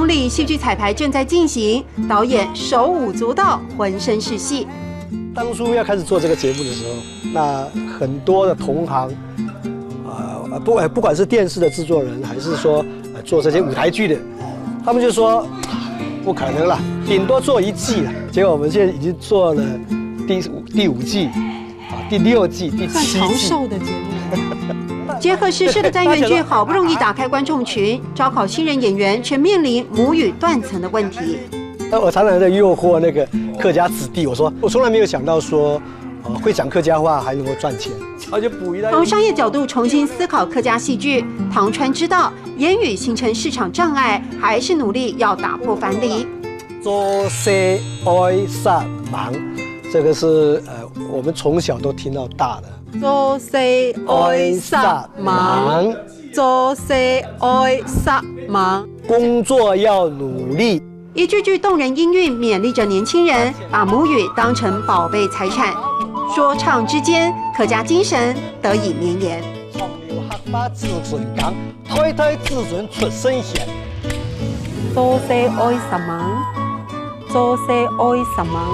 中里戏剧彩排正在进行，导演手舞足蹈，浑身是戏。当初要开始做这个节目的时候，那很多的同行，不管是电视的制作人，还是说做这些舞台剧的，他们就说不可能了，顶多做1季了。结果我们现在已经做了第5季，第6季、第7季。长寿的节目。结合时事的单元剧好不容易打开观众群，招考新人演员却面临母语断层的问题。那我常常在诱惑那个客家子弟，我说我从来没有想到说，会讲客家话还能够赚钱，而且补一代。从商业角度重新思考客家戏剧，唐川知道言语形成市场障碍，还是努力要打破藩篱。做事爱杀忙，这个是我们从小都听到大的。做事爱杀忙，做事爱杀忙，工作要努力。一句句动人音韵勉励着年轻人把母语当成宝贝财产。说唱之间，客家精神得以绵延。创流黑马子孙讲，推推子孙出身贤。做事爱杀忙，做事爱杀忙。